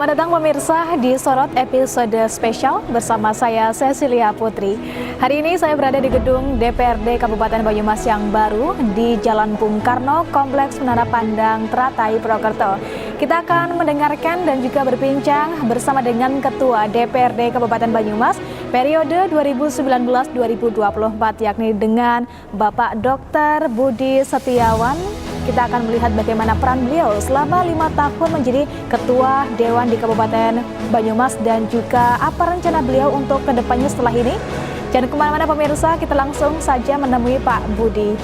Selamat datang pemirsa di Sorot episode spesial bersama saya Cecilia Putri. Hari ini saya berada di gedung DPRD Kabupaten Banyumas yang baru di Jalan Bung Karno, Kompleks Menara Pandang Teratai, Purwokerto. Kita akan mendengarkan dan juga berbincang bersama dengan Ketua DPRD Kabupaten Banyumas periode 2019-2024, yakni dengan Bapak Dr. Budi Setiawan. Kita akan melihat bagaimana peran beliau selama 5 tahun menjadi Ketua Dewan di Kabupaten Banyumas dan juga apa rencana beliau untuk kedepannya setelah ini. Jangan kemana-mana pemirsa, kita langsung saja menemui Pak Budi.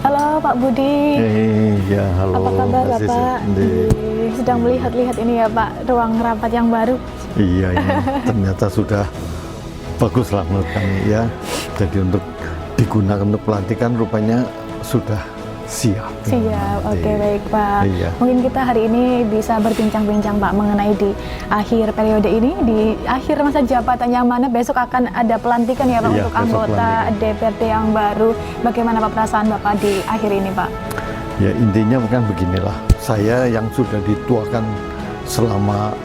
Halo Pak Budi. Iya, halo. Apa kabar Bapak? Sedang melihat-lihat ini ya Pak, ruang rapat yang baru. Iya, ternyata sudah bagus lah menurut kami ya. Jadi untuk digunakan untuk pelantikan rupanya sudah siap. Siap, oke, baik Pak. Iya. Mungkin kita hari ini bisa berbincang-bincang Pak mengenai di akhir periode ini, di akhir masa jabatan yang mana besok akan ada pelantikan ya Pak, Iya, untuk anggota DPRD yang baru. Bagaimana Pak perasaan Bapak di akhir ini Pak? Ya intinya bukan beginilah, saya yang sudah dituakan selama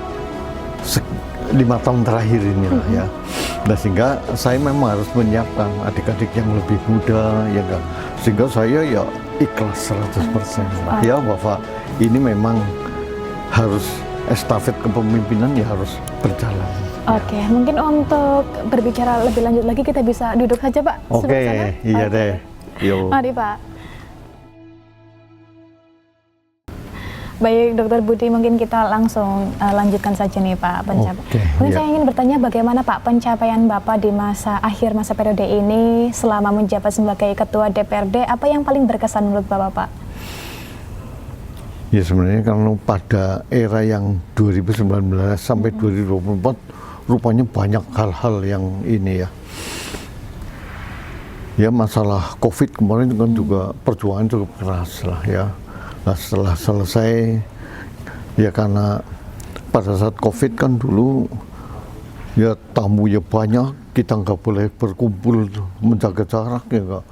5 tahun terakhir inilah ya. Nah, sehingga saya memang harus menyiapkan adik-adik yang lebih muda ya kan. Sehingga saya ya ikhlas 100%. Ya Bapak, ini memang harus estafet kepemimpinan ya harus berjalan. Oke, mungkin untuk berbicara lebih lanjut lagi kita bisa duduk saja Pak. Oke, iya deh. Yuk. Mari Pak. Baik, Dokter Budi, mungkin kita langsung lanjutkan saja nih Pak pencapaian. Mungkin saya ingin bertanya bagaimana Pak pencapaian Bapak di akhir masa periode ini selama menjabat sebagai Ketua DPRD, apa yang paling berkesan menurut Bapak Pak? Ya sebenarnya kalau pada era yang 2019 sampai 2024 rupanya banyak hal-hal yang ini ya. Ya masalah COVID kemarin kan juga perjuangan cukup keras lah ya. Nah setelah selesai ya karena pada saat COVID kan dulu ya tamu ya banyak, kita nggak boleh berkumpul menjaga jarak ya Kak.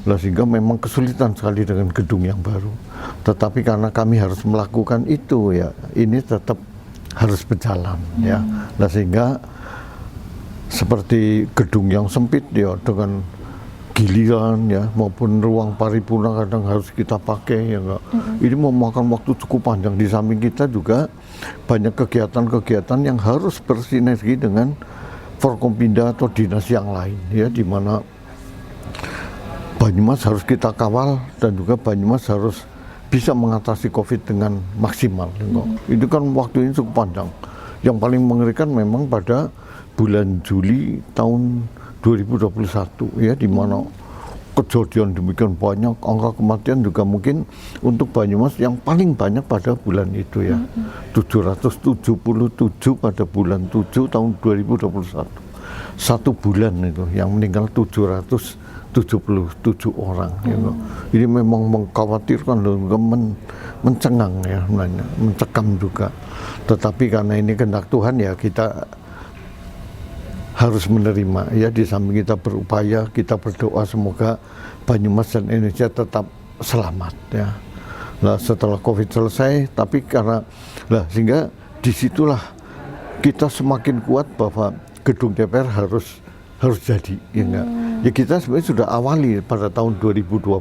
Nah sehingga memang kesulitan sekali dengan gedung yang baru. Tetapi karena kami harus melakukan itu ya ini tetap harus berjalan ya. Nah sehingga seperti gedung yang sempit ya dengan giliran ya maupun ruang paripurna kadang harus kita pakai ya enggak. Ini memakan waktu cukup panjang. Di samping kita juga banyak kegiatan-kegiatan yang harus bersinergi dengan Forkompinda atau dinas yang lain ya, di mana Banyumas harus kita kawal dan juga Banyumas harus bisa mengatasi COVID dengan maksimal. Itu kan waktu ini cukup panjang. Yang paling mengerikan memang pada bulan Juli tahun 2021 ya, di mana kejadian demikian banyak, angka kematian juga mungkin untuk Banyumas yang paling banyak pada bulan itu ya. 777 pada bulan 7 tahun 2021. Satu bulan itu yang meninggal 777 orang ya. Ini memang mengkhawatirkan dan mencengang ya, mencekam juga. Tetapi karena ini kehendak Tuhan ya kita harus menerima ya, di samping kita berupaya, kita berdoa semoga Banyumas dan Indonesia tetap selamat ya. Nah setelah COVID selesai, tapi karena sehingga disitulah kita semakin kuat bahwa gedung DPR harus jadi ya enggak. Ya kita sebenarnya sudah awali pada tahun 2020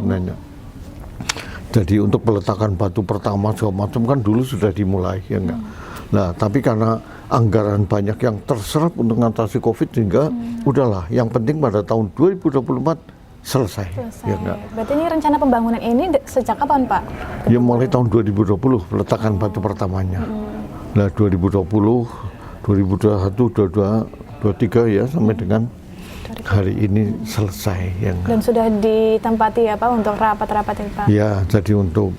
nanya. Jadi untuk peletakan batu pertama segala macam kan dulu sudah dimulai ya enggak. Nah tapi karena anggaran banyak yang terserap untuk mengatasi COVID sehingga udahlah yang penting pada tahun 2024 selesai. Ya enggak. Berarti ini rencana pembangunan ini sejak kapan Pak? Ya mulai tahun 2020 peletakan batu pertamanya. Nah 2020, 2021, 2023 ya sampai dengan hari ini selesai. Ya enggak. Dan sudah ditempati ya Pak untuk rapat-rapat ini Pak? Ya jadi untuk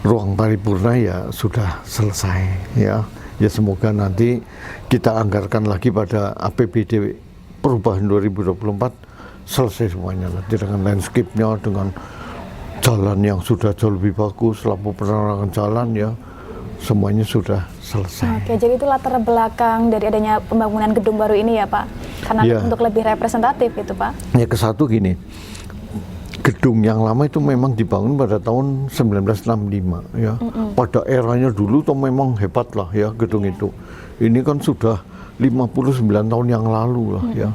ruang paripurna ya sudah selesai ya. Ya semoga nanti kita anggarkan lagi pada APBD perubahan 2024 selesai semuanya nanti dengan landscape-nya, dengan jalan yang sudah jauh lebih bagus, lampu penerangan jalan ya semuanya sudah selesai. Oke, jadi itu latar belakang dari adanya pembangunan gedung baru ini ya Pak? Karena Ya. untuk lebih representatif gitu Pak? Ya ke satu gini, gedung yang lama itu memang dibangun pada tahun 1965 ya. Pada eranya dulu tuh memang hebat lah ya gedung itu. Ini kan sudah 59 tahun yang lalu lah ya.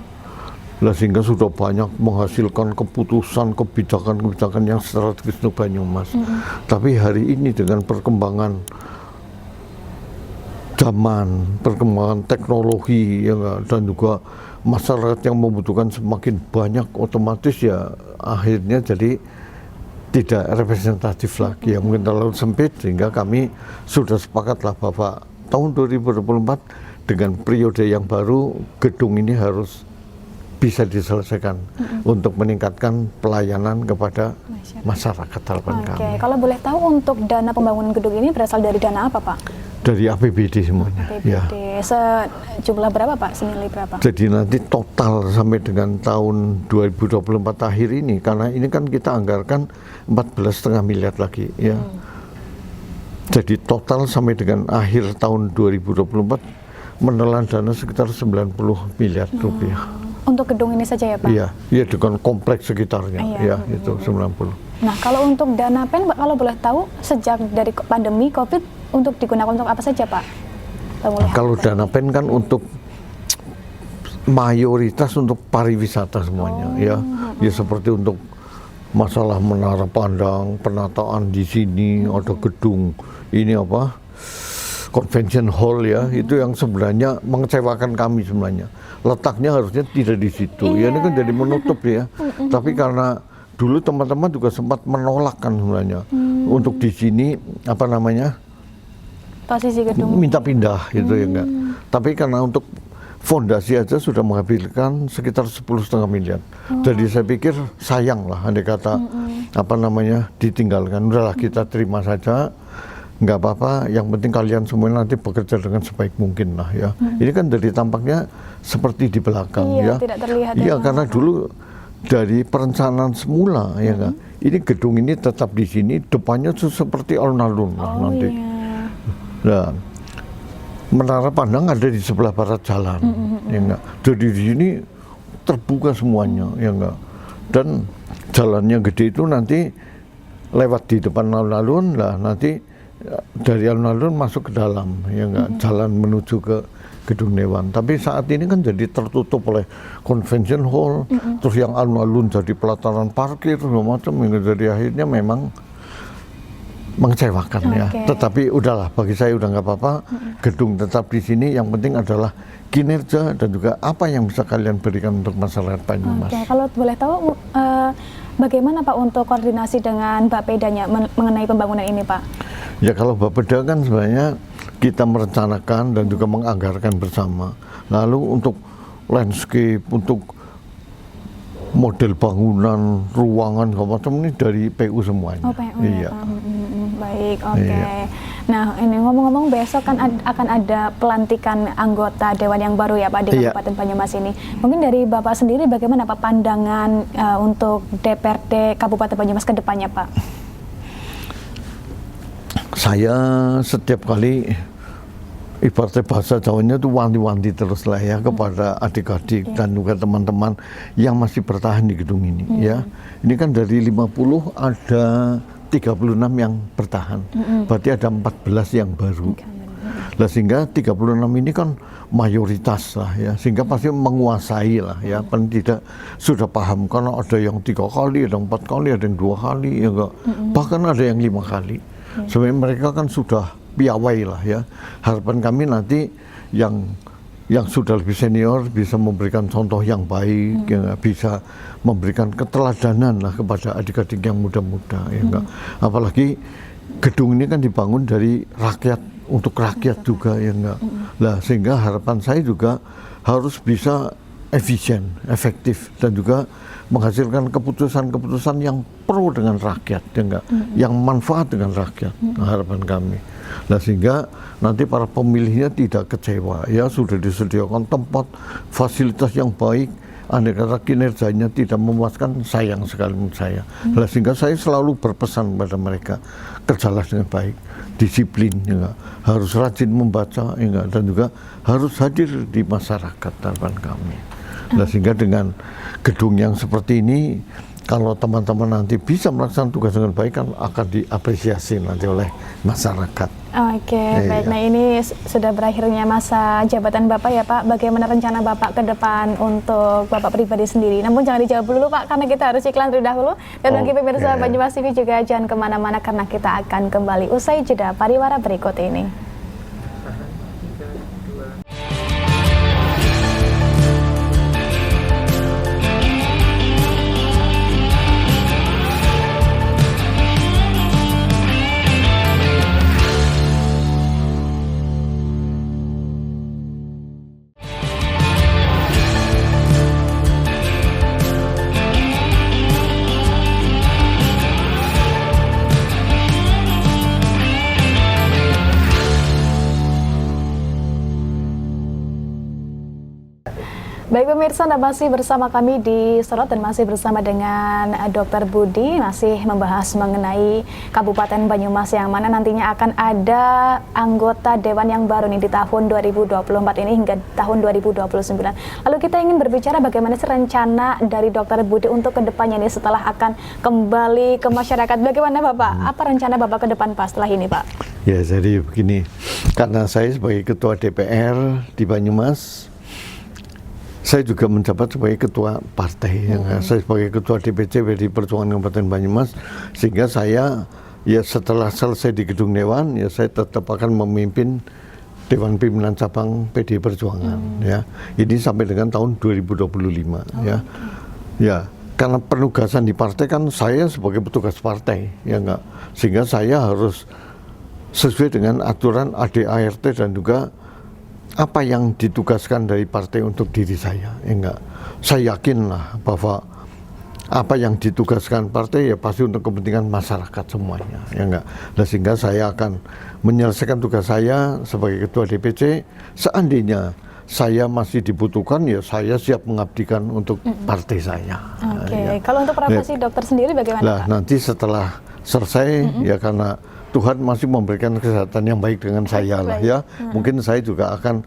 Lah sehingga sudah banyak menghasilkan keputusan kebijakan-kebijakan yang strategis untuk Banyumas. Tapi hari ini dengan perkembangan zaman, perkembangan teknologi ya nggak, dan juga masyarakat yang membutuhkan semakin banyak, otomatis ya akhirnya jadi tidak representatif lagi ya, mungkin terlalu sempit, sehingga kami sudah sepakatlah bahwa tahun 2024 dengan periode yang baru gedung ini harus bisa diselesaikan untuk meningkatkan pelayanan kepada masyarakat harapan Oke, kami. kalau boleh tahu untuk dana pembangunan gedung ini berasal dari dana apa Pak? Dari APBD semuanya. Ya. APBD. Sejumlah berapa Pak? Senilai berapa? Jadi nanti total sampai dengan tahun 2024 akhir ini, karena ini kan kita anggarkan 14,5 miliar lagi ya. Jadi total sampai dengan akhir tahun 2024 menelan dana sekitar 90 miliar rupiah. Untuk gedung ini saja ya Pak? Iya, iya dengan kompleks sekitarnya ya itu 90. Nah, kalau untuk dana PEN, kalau boleh tahu, sejak dari pandemi COVID, untuk digunakan untuk apa saja, Pak? Pemulihan Kalau PEN. dana PEN kan untuk mayoritas untuk pariwisata semuanya, ya seperti untuk masalah menara pandang, penataan di sini, ada gedung, ini apa, convention hall ya, itu yang sebenarnya mengecewakan kami sebenarnya. Letaknya harusnya tidak di situ, ya ini kan jadi menutup ya. Tapi karena dulu teman-teman juga sempat menolak kan sebenarnya untuk di sini apa namanya Posisi gedung. minta pindah gitu ya enggak. Tapi karena untuk fondasi aja sudah menghabiskan sekitar 10,5 miliar. Jadi saya pikir sayang lah andai kata apa namanya ditinggalkan. Udahlah kita terima saja. Nggak apa-apa, yang penting kalian semuanya nanti bekerja dengan sebaik mungkin lah ya. Ini kan dari tampaknya seperti di belakang Iya, ya. tidak terlihat ya, Iya, Pak. karena dulu dari perencanaan semula ya enggak. Ini gedung ini tetap di sini, depannya seperti alun-alun lah nanti. Iya. Nah, menara pandang ada di sebelah barat jalan, ya enggak. Jadi di sini terbuka semuanya, ya enggak. Dan jalannya gede itu nanti lewat di depan alun-alun lah, nanti dari alun-alun masuk ke dalam, ya enggak. Jalan menuju ke gedung Dewan. Tapi saat ini kan jadi tertutup oleh convention hall, terus yang alun-alun jadi pelataran parkir segala macam, jadi akhirnya memang mengecewakan ya. Oke. Tetapi udahlah, bagi saya udah nggak apa-apa. Gedung tetap di sini. Yang penting adalah kinerja dan juga apa yang bisa kalian berikan untuk masyarakat Banyumas. Oke, kalau boleh tahu, bagaimana Pak untuk koordinasi dengan Bapedanya mengenai pembangunan ini, Pak? Ya kalau Bapeda kan sebenarnya kita merencanakan dan juga menganggarkan bersama. Lalu untuk landscape, untuk model bangunan, ruangan, macam ini dari PU semuanya. Oh, PU Iya. ya, Pak. Baik, oke. Iya. Nah, ini ngomong-ngomong besok kan akan ada pelantikan anggota Dewan yang baru ya Pak di Iya. Kabupaten Banyumas ini. Mungkin dari Bapak sendiri bagaimana Pak pandangan untuk DPRD Kabupaten Banyumas ke depannya, Pak? Saya setiap kali ibaratnya bahasa Jawanya itu wanti-wanti terus lah ya kepada adik-adik dan juga teman-teman yang masih bertahan di gedung ini ya. Ini kan dari 50 ada 36 yang bertahan. Berarti ada 14 yang baru. Nah, sehingga 36 ini kan mayoritas lah ya, sehingga pasti menguasai lah ya, paling tidak sudah paham, karena ada yang 3 kali, ada 4 kali, ada yang 2 kali, ya enggak, bahkan ada yang 5 kali. Sebenarnya mereka kan sudah piawai lah ya. Harapan kami nanti yang sudah lebih senior bisa memberikan contoh yang baik, ya, bisa memberikan keteladanan lah kepada adik-adik yang muda-muda, ya enggak. Apalagi gedung ini kan dibangun dari rakyat untuk rakyat juga, ya enggak. Nah, sehingga harapan saya juga harus bisa efisien, efektif, dan juga menghasilkan keputusan-keputusan yang pro dengan rakyat, ya enggak, yang manfaat dengan rakyat. Nah, harapan kami. Nah, sehingga nanti para pemilihnya tidak kecewa, ya sudah disediakan tempat, fasilitas yang baik, andai kata kinerjanya tidak memuaskan, sayang sekali menurut saya. Sehingga saya selalu berpesan kepada mereka, kerjalah dengan baik, disiplin, ya, harus rajin membaca, ya, dan juga harus hadir di masyarakat harapan kami. Sehingga dengan gedung yang seperti ini, kalau teman-teman nanti bisa melaksanakan tugas dengan baik, kan akan diapresiasi nanti oleh masyarakat. Oke, baik. Nah, ini sudah berakhirnya masa jabatan Bapak ya Pak. Bagaimana rencana Bapak ke depan untuk Bapak pribadi sendiri? Namun jangan dijawab dulu Pak, karena kita harus iklan terlebih dahulu. Dan bagi pemirsa Banyumas TV juga jangan kemana-mana, karena kita akan kembali usai jeda pariwara berikut ini. Baik pemirsa, Anda masih bersama kami di Sorot dan masih bersama dengan Dr. Budi, masih membahas mengenai Kabupaten Banyumas yang mana nantinya akan ada anggota Dewan yang baru nih di tahun 2024 ini hingga tahun 2029. Lalu kita ingin berbicara bagaimana sih rencana dari Dr. Budi untuk kedepannya nih setelah akan kembali ke masyarakat. Bagaimana Bapak? Apa rencana Bapak ke depan Pak setelah ini Pak? Ya, jadi begini, karena saya sebagai Ketua DPR di Banyumas, saya juga menjabat sebagai ketua partai, saya sebagai ketua DPC PDI Perjuangan Kabupaten Banyumas, sehingga saya ya setelah selesai di gedung Dewan, ya saya tetap akan memimpin Dewan Pimpinan Cabang PDI Perjuangan, ya. Ini sampai dengan tahun 2025, ya. Ya, karena penugasan di partai kan saya sebagai petugas partai, ya enggak, sehingga saya harus sesuai dengan aturan ADART dan juga apa yang ditugaskan dari partai untuk diri saya, ya enggak. Saya yakinlah bahwa apa yang ditugaskan partai ya pasti untuk kepentingan masyarakat semuanya, ya enggak. Sehingga saya akan menyelesaikan tugas saya sebagai ketua DPC. Seandainya saya masih dibutuhkan, ya saya siap mengabdikan untuk partai saya. Oke, kalau untuk profesi dokter sendiri bagaimana Pak? Nanti setelah selesai, ya karena Tuhan masih memberikan kesehatan yang baik dengan saya lah, ya. Mungkin saya juga akan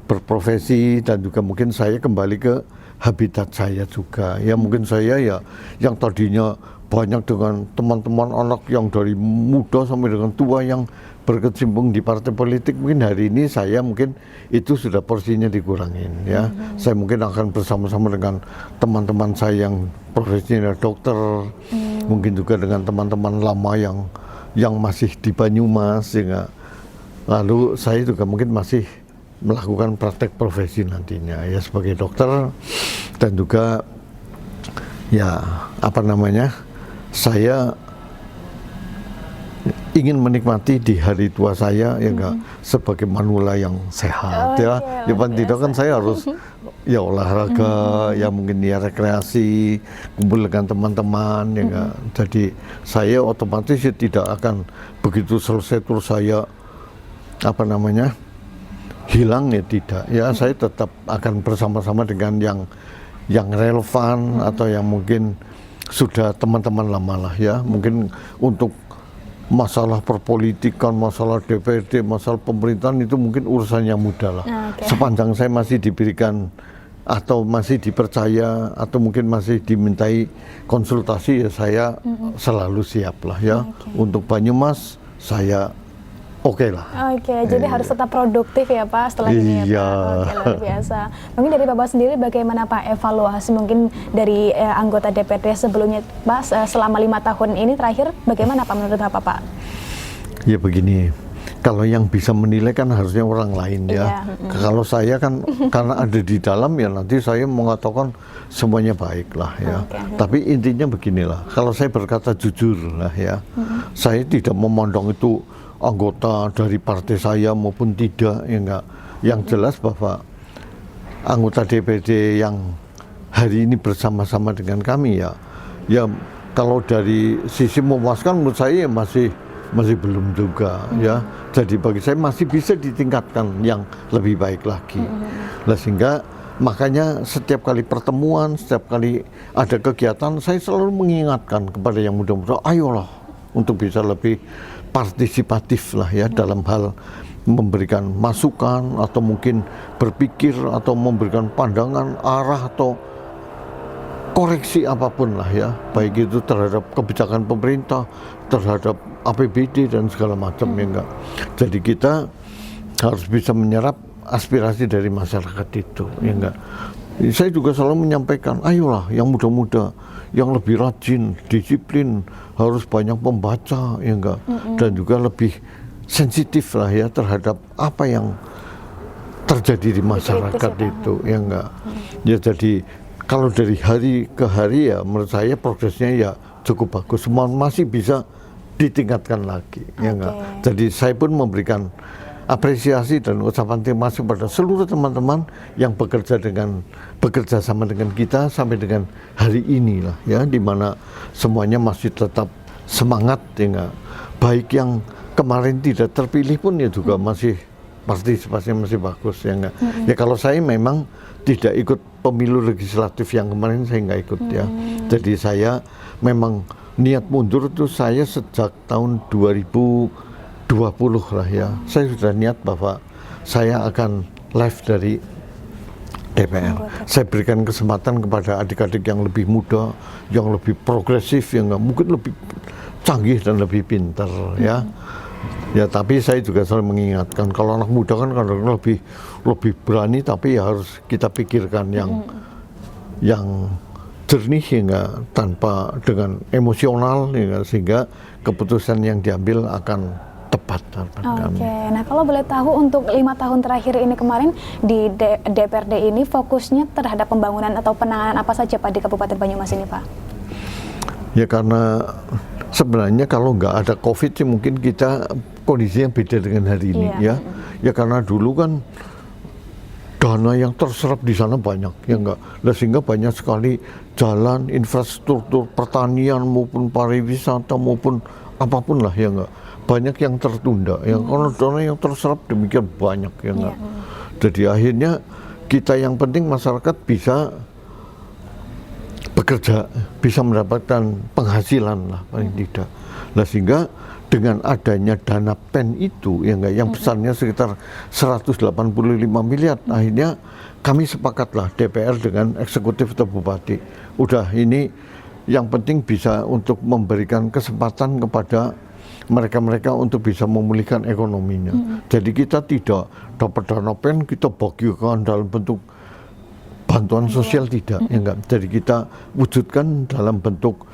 berprofesi dan juga mungkin saya kembali ke habitat saya juga. Ya mungkin saya ya yang tadinya banyak dengan teman-teman anak yang dari muda sampai dengan tua yang berkecimpung di partai politik, mungkin hari ini saya mungkin itu sudah porsinya dikurangin, ya. Saya mungkin akan bersama-sama dengan teman-teman saya yang profesinya dokter, mungkin juga dengan teman-teman lama yang masih di Banyumas, ya. Lalu saya juga mungkin masih melakukan praktek profesi nantinya, ya sebagai dokter, dan juga ya apa namanya, saya ingin menikmati di hari tua saya, ya enggak, sebagai manula yang sehat, ya. Ya paling tidak kan saya harus ya olahraga, ya mungkin ya rekreasi, kumpul dengan teman-teman, ya enggak. Jadi saya otomatis ya tidak akan begitu selesai terus saya apa namanya hilang, ya tidak. Ya saya tetap akan bersama-sama dengan yang relevan atau yang mungkin sudah teman-teman lama lah, ya. Mungkin untuk masalah perpolitikan, masalah DPRD, masalah pemerintahan itu mungkin urusan yang mudah lah. Sepanjang saya masih diberikan atau masih dipercaya atau mungkin masih dimintai konsultasi, ya saya selalu siap lah, ya. Untuk Banyumas saya oke lah. Jadi harus tetap produktif ya Pak setelah ini, ya Pak. Luar biasa. Mungkin dari Bapak sendiri bagaimana Pak evaluasi mungkin dari anggota DPRD sebelumnya Pak selama 5 tahun ini terakhir, bagaimana Pak menurut Bapak Pak? Ya begini, kalau yang bisa menilai kan harusnya orang lain, ya. Kalau saya kan karena ada di dalam, ya nanti saya mengatakan semuanya baik lah, ya. Tapi intinya beginilah, kalau saya berkata jujur lah, ya, saya tidak memandang itu anggota dari partai saya maupun tidak, ya enggak. Yang jelas bahwa anggota DPD yang hari ini bersama-sama dengan kami, ya kalau dari sisi memuaskan menurut saya ya masih belum juga, ya. Jadi bagi saya masih bisa ditingkatkan yang lebih baik lagi. Sehingga makanya setiap kali pertemuan, setiap kali ada kegiatan, saya selalu mengingatkan kepada yang muda-muda, ayolah untuk bisa lebih partisipatif lah ya dalam hal memberikan masukan atau mungkin berpikir atau memberikan pandangan arah atau koreksi apapun lah ya, baik itu terhadap kebijakan pemerintah, terhadap APBD dan segala macam ya enggak. Jadi kita harus bisa menyerap aspirasi dari masyarakat itu ya enggak. Saya juga selalu menyampaikan, ayolah yang muda-muda, yang lebih rajin, disiplin, harus banyak membaca ya enggak, dan juga lebih sensitif lah ya terhadap apa yang terjadi di masyarakat itu ya enggak. Ya jadi kalau dari hari ke hari ya menurut saya progresnya ya cukup bagus, semua masih bisa ditingkatkan lagi ya enggak. Jadi saya pun memberikan apresiasi dan ucapan terima kasih kepada seluruh teman-teman yang bekerja sama dengan kita sampai dengan hari ini lah ya, di mana semuanya masih tetap semangat ya enggak. Baik yang kemarin tidak terpilih pun ya juga masih partisipasinya masih bagus ya enggak. Ya kalau saya memang tidak ikut pemilu legislatif yang kemarin, saya nggak ikut ya. Jadi saya memang niat mundur itu saya sejak tahun 2020 lah ya. Saya sudah niat bahwa saya akan live dari DPR. Saya berikan kesempatan kepada adik-adik yang lebih muda, yang lebih progresif, yang mungkin lebih canggih dan lebih pintar ya. Ya tapi saya juga selalu mengingatkan kalau anak muda kan kadang lebih berani, tapi ya harus kita pikirkan yang jernih hingga tanpa dengan emosional hingga sehingga keputusan yang diambil akan tepat. Oke, nah kalau boleh tahu untuk 5 tahun terakhir ini kemarin di DPRD ini fokusnya terhadap pembangunan atau penanganan apa saja Pak di Kabupaten Banyumas ini Pak? Ya karena sebenarnya kalau nggak ada COVID sih mungkin kita kondisinya beda dengan hari ini ya. Ya karena dulu kan dana yang terserap di sana banyak ya enggak. Nah, sehingga banyak sekali jalan, infrastruktur, pertanian maupun pariwisata maupun apapun lah ya enggak. Banyak yang tertunda ya karena dana yang terserap demikian banyak ya enggak. Jadi akhirnya kita yang penting masyarakat bisa bekerja, bisa mendapatkan penghasilan lah paling tidak. Nah sehingga dengan adanya dana PEN itu ya enggak, yang besarnya sekitar 185 miliar, akhirnya kami sepakatlah DPR dengan eksekutif atau bupati. Udah ini yang penting bisa untuk memberikan kesempatan kepada mereka-mereka untuk bisa memulihkan ekonominya. Jadi kita tidak dapat dana PEN kita bagikan dalam bentuk bantuan sosial tidak, ya enggak. Jadi kita wujudkan dalam bentuk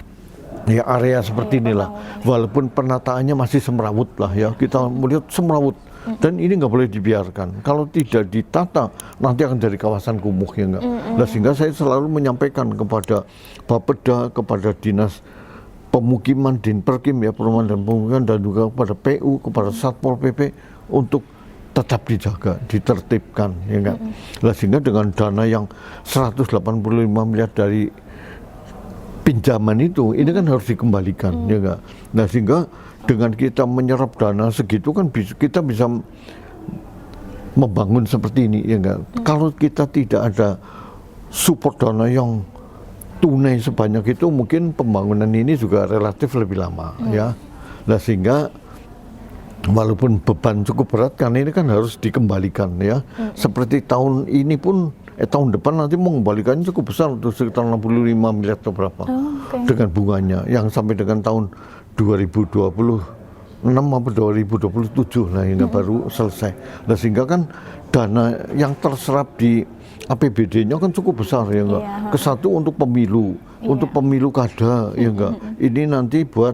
ya area seperti inilah, walaupun penataannya masih semrawut lah ya, kita melihat semrawut dan ini nggak boleh dibiarkan. Kalau tidak ditata nanti akan jadi kawasan kumuh ya enggak. Nah sehingga saya selalu menyampaikan kepada Bapeda, kepada dinas pemukiman, Dinperkim ya, perumahan dan pemukiman, dan juga kepada PU, kepada Satpol PP untuk tetap dijaga, ditertibkan ya enggak. Nah sehingga dengan dana yang 185 miliar dari pinjaman itu, ini kan harus dikembalikan ya enggak. Nah sehingga dengan kita menyerap dana segitu kan kita bisa membangun seperti ini ya enggak. Kalau kita tidak ada support dana yang tunai sebanyak itu, mungkin pembangunan ini juga relatif lebih lama ya. Nah sehingga walaupun beban cukup berat karena ini kan harus dikembalikan ya. Seperti tahun ini pun tahun depan nanti mengembalikannya cukup besar untuk sekitar 65 miliar atau berapa dengan bunganya yang sampai dengan tahun 2026 atau 2027 nah hingga baru selesai. Nah sehingga kan dana yang terserap di APBD-nya kan cukup besar ya enggak. Kesatu untuk pemilu, untuk pemilu kada ya enggak. Ini nanti buat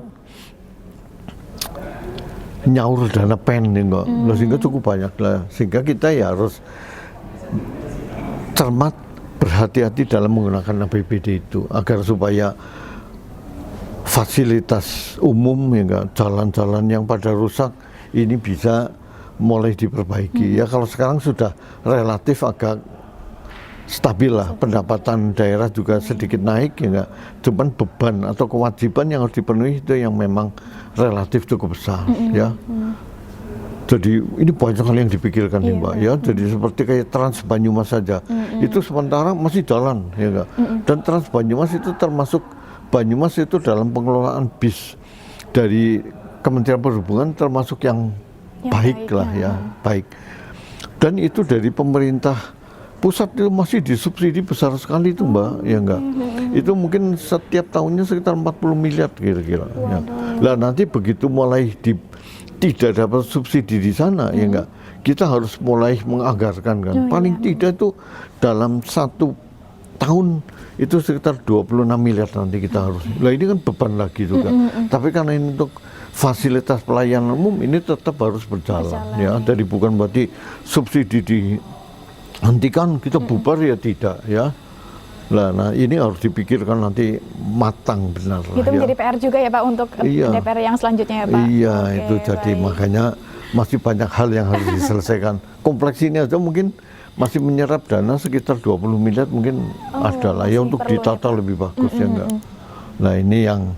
nyaur dana PEN ya enggak. Nah, sehingga cukup banyak lah. Sehingga kita ya harus cermat, berhati-hati dalam menggunakan APBD itu agar supaya fasilitas umum ya enggak, jalan-jalan yang pada rusak ini bisa mulai diperbaiki. Ya kalau sekarang sudah relatif agak stabil lah, pendapatan daerah juga sedikit naik ya enggak. Cuman beban atau kewajiban yang harus dipenuhi itu yang memang relatif cukup besar ya. Jadi ini banyak hal yang dipikirkan nih Mbak ya. Jadi seperti kayak Trans Banyumas saja, itu sementara masih jalan ya enggak. Dan Trans Banyumas itu termasuk Banyumas itu dalam pengelolaan bis dari Kementerian Perhubungan termasuk yang baik lah ya, baik. Dan itu dari pemerintah pusat itu masih disubsidi besar sekali itu Mbak, ya enggak. Itu mungkin setiap tahunnya sekitar 40 miliar kira-kira. Ya. Lah nanti begitu mulai tidak dapat subsidi di sana, ya enggak. Kita harus mulai menganggarkan kan. Paling tidak itu dalam 1 tahun itu sekitar 26 miliar nanti kita harus. Lah ini kan beban lagi juga. Tapi karena ini untuk fasilitas pelayanan umum ini tetap harus berjalan. Ya. Jadi bukan berarti subsidi dihentikan kita bubar ya tidak ya. Nah ini harus dipikirkan nanti matang benar. Itu menjadi PR juga ya Pak untuk DPR yang selanjutnya ya Pak. Iya itu jadi makanya masih banyak hal yang harus diselesaikan. Kompleks ini aja mungkin masih menyerap dana sekitar 20 miliar mungkin ada lah ya untuk ditata lebih bagus ya enggak. Nah ini yang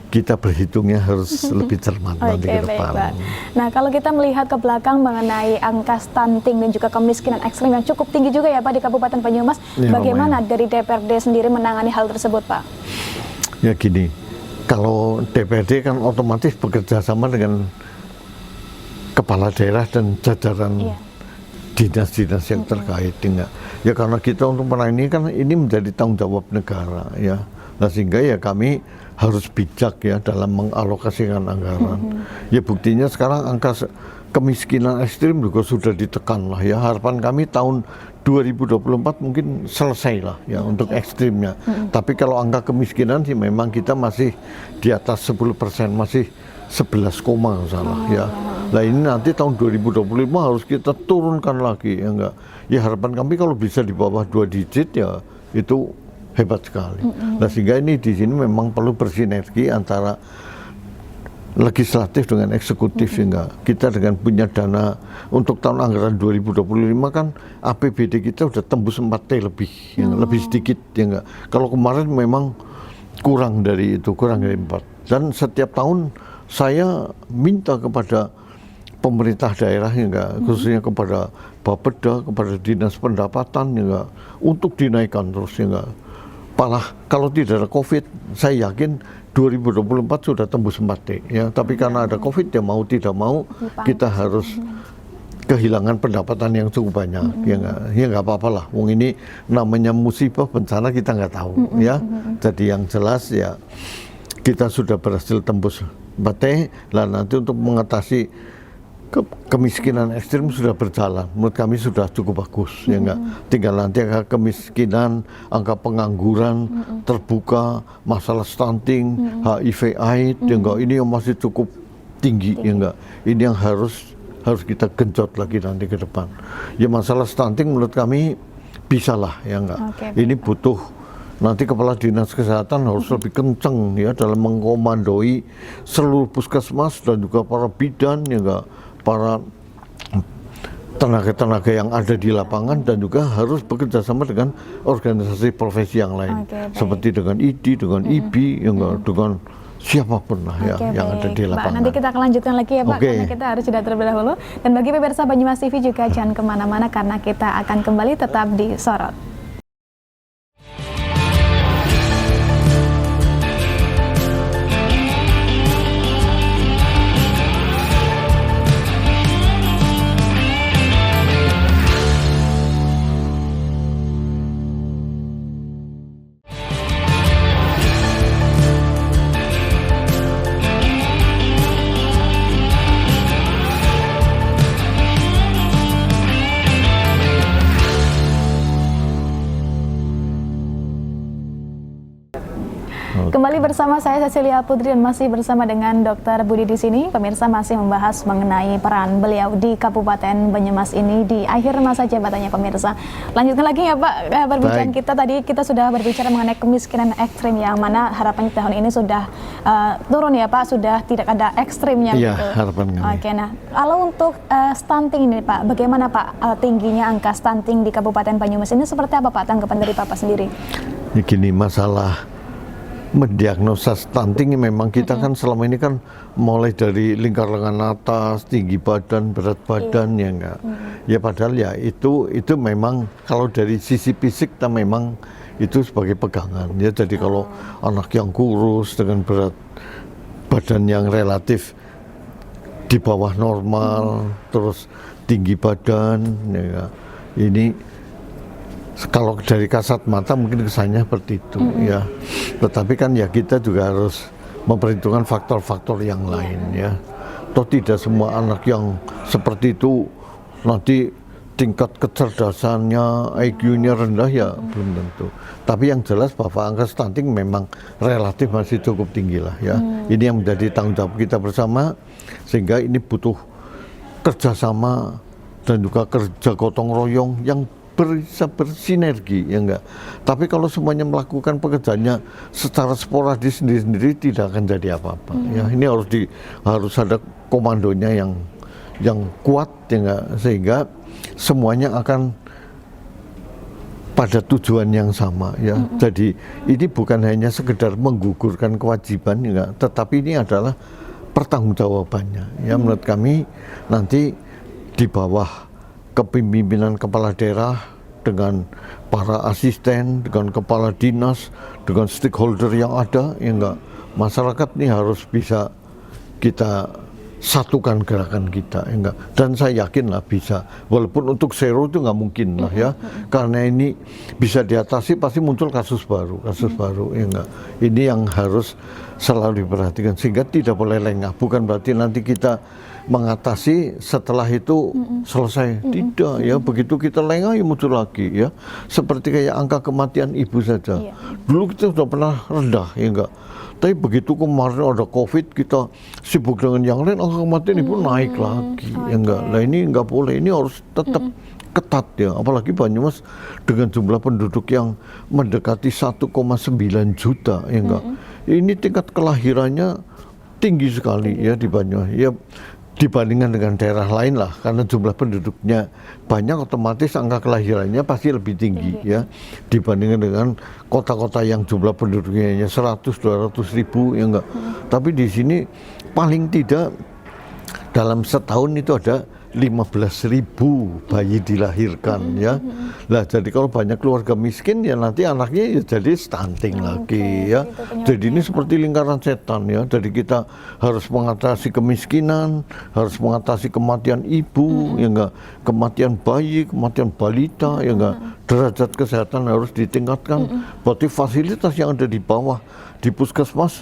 kita berhitungnya harus lebih cermat nanti ke depan. Baik, nah kalau kita melihat ke belakang mengenai angka stunting dan juga kemiskinan ekstrim yang cukup tinggi juga ya Pak di Kabupaten Banyumas, bagaimana dari DPRD sendiri menangani hal tersebut Pak? Ya gini, kalau DPRD kan otomatis bekerja sama dengan kepala daerah dan jajaran dinas-dinas yang terkait ya karena kita untuk menangani kan ini menjadi tanggung jawab negara ya. Nah sehingga ya kami harus bijak ya dalam mengalokasikan anggaran. Ya buktinya sekarang angka kemiskinan ekstrim juga sudah ditekan lah ya. Harapan kami tahun 2024 mungkin selesai lah ya untuk ekstrimnya. Tapi kalau angka kemiskinan sih memang kita masih di atas 10%, masih 11, salah ya. Nah ini nanti tahun 2025 harus kita turunkan lagi ya enggak. Ya harapan kami kalau bisa di bawah 2 digit ya itu hebat sekali. Nah sehingga ini di sini memang perlu bersinergi antara legislatif dengan eksekutif sehingga kita dengan punya dana untuk tahun anggaran 2025 kan APBD kita udah tembus 4T lebih, ya, lebih sedikit ya enggak. Kalau kemarin memang kurang dari itu, kurang dari 4. Dan setiap tahun saya minta kepada pemerintah daerah ya enggak, khususnya kepada Bapeda, kepada Dinas Pendapatan ya enggak, untuk dinaikkan terus ya enggak. Malah kalau tidak ada COVID, saya yakin 2024 sudah tembus 4T ya. Tapi karena ada COVID ya mau tidak mau kita harus kehilangan pendapatan yang cukup banyak ya nggak apa-apa lah. Wong ini namanya musibah bencana kita nggak tahu ya. Jadi yang jelas ya kita sudah berhasil tembus 4T. Lah nanti untuk mengatasi kemiskinan ekstrim sudah berjalan, menurut kami sudah cukup bagus ya enggak. Tinggal nanti angka kemiskinan, angka pengangguran terbuka, masalah stunting, HIV/AIDS ya enggak, ini yang masih cukup tinggi ya enggak. Ini yang harus kita genjot lagi nanti ke depan. Ya masalah stunting menurut kami bisa lah ya enggak. Ini butuh nanti kepala dinas kesehatan harus lebih kenceng ya dalam mengkomandoi seluruh puskesmas dan juga para bidan ya enggak, para tenaga-tenaga yang ada di lapangan dan juga harus bekerja sama dengan organisasi profesi yang lain seperti dengan ID, dengan IB, dengan siapapun lah ya yang ada di lapangan. Pak, nanti kita akan lanjutkan lagi ya Pak, karena kita harus sudah terlebih dahulu. Dan bagi pemirsa Banyumas TV juga jangan kemana-mana karena kita akan kembali tetap di Sorot. Kembali bersama saya Cecilia Putri dan masih bersama dengan Dr. Budi di sini. Pemirsa masih membahas mengenai peran beliau di Kabupaten Banyumas ini di akhir masa jabatannya pemirsa. Lanjutkan lagi ya Pak perbincangan kita. Tadi kita sudah berbicara mengenai kemiskinan ekstrim yang mana harapannya tahun ini sudah turun ya Pak, sudah tidak ada ekstrimnya gitu. Iya, harapan kami. Oke, nah kalau untuk stunting ini Pak, bagaimana Pak tingginya angka stunting di Kabupaten Banyumas ini seperti apa Pak tanggapan dari Bapak sendiri? Ya gini, masalah mendiagnosa stunting memang kita kan selama ini kan mulai dari lingkar lengan atas, tinggi badan, berat badan ya enggak. Ya padahal ya itu memang kalau dari sisi fisik kita memang itu sebagai pegangan ya. Jadi kalau anak yang kurus dengan berat badan yang relatif di bawah normal, terus tinggi badan ya enggak. Ini kalau dari kasat mata mungkin kesannya seperti itu ya, tetapi kan ya kita juga harus memperhitungkan faktor-faktor yang lain ya. Toh tidak semua anak yang seperti itu nanti tingkat kecerdasannya, IQ-nya rendah ya belum tentu. Tapi yang jelas bahwa angka stunting memang relatif masih cukup tinggi lah ya. Ini yang menjadi tanggung jawab kita bersama, sehingga ini butuh kerjasama dan juga kerja gotong royong yang bisa bersinergi ya enggak. Tapi kalau semuanya melakukan pekerjaannya secara sporadis sendiri-sendiri tidak akan jadi apa-apa. Ya ini harus ada komandonya yang kuat ya enggak, sehingga semuanya akan pada tujuan yang sama ya. Jadi ini bukan hanya sekedar menggugurkan kewajiban ya enggak, tetapi ini adalah pertanggungjawabannya. Ya menurut kami nanti di bawah kepemimpinan kepala daerah dengan para asisten, dengan kepala dinas, dengan stakeholder yang ada, ya enggak, masyarakat ini harus bisa kita satukan gerakan kita, ya enggak. Dan saya yakin lah bisa, walaupun untuk zero itu nggak mungkin lah ya, karena ini bisa diatasi pasti muncul kasus baru, ya enggak. Ini yang harus selalu diperhatikan sehingga tidak boleh lengah. Bukan berarti nanti kita mengatasi setelah itu selesai, tidak ya. Begitu kita lengah ya muncul lagi ya, seperti kayak angka kematian ibu saja. Dulu kita sudah pernah rendah ya enggak, tapi begitu kemarin ada COVID kita sibuk dengan yang lain, angka kematian ibu naik lagi ya enggak. Nah ini enggak boleh, ini harus tetap ketat ya, apalagi Banyumas dengan jumlah penduduk yang mendekati 1,9 juta ya enggak. Ini tingkat kelahirannya tinggi sekali ya di Banyumas ya, dibandingkan dengan daerah lain lah, karena jumlah penduduknya banyak, otomatis angka kelahirannya pasti lebih tinggi ya dibandingkan dengan kota-kota yang jumlah penduduknya hanya 100-200 ribu ya enggak. Tapi di sini paling tidak dalam setahun itu ada 15.000 bayi dilahirkan ya. Lah jadi kalau banyak keluarga miskin ya nanti anaknya ya jadi stunting lagi ya. Jadi ini seperti lingkaran setan ya. Jadi kita harus mengatasi kemiskinan, harus mengatasi kematian ibu ya enggak, kematian bayi, kematian balita ya enggak. Derajat kesehatan harus ditingkatkan. Berarti fasilitas yang ada di bawah di puskesmas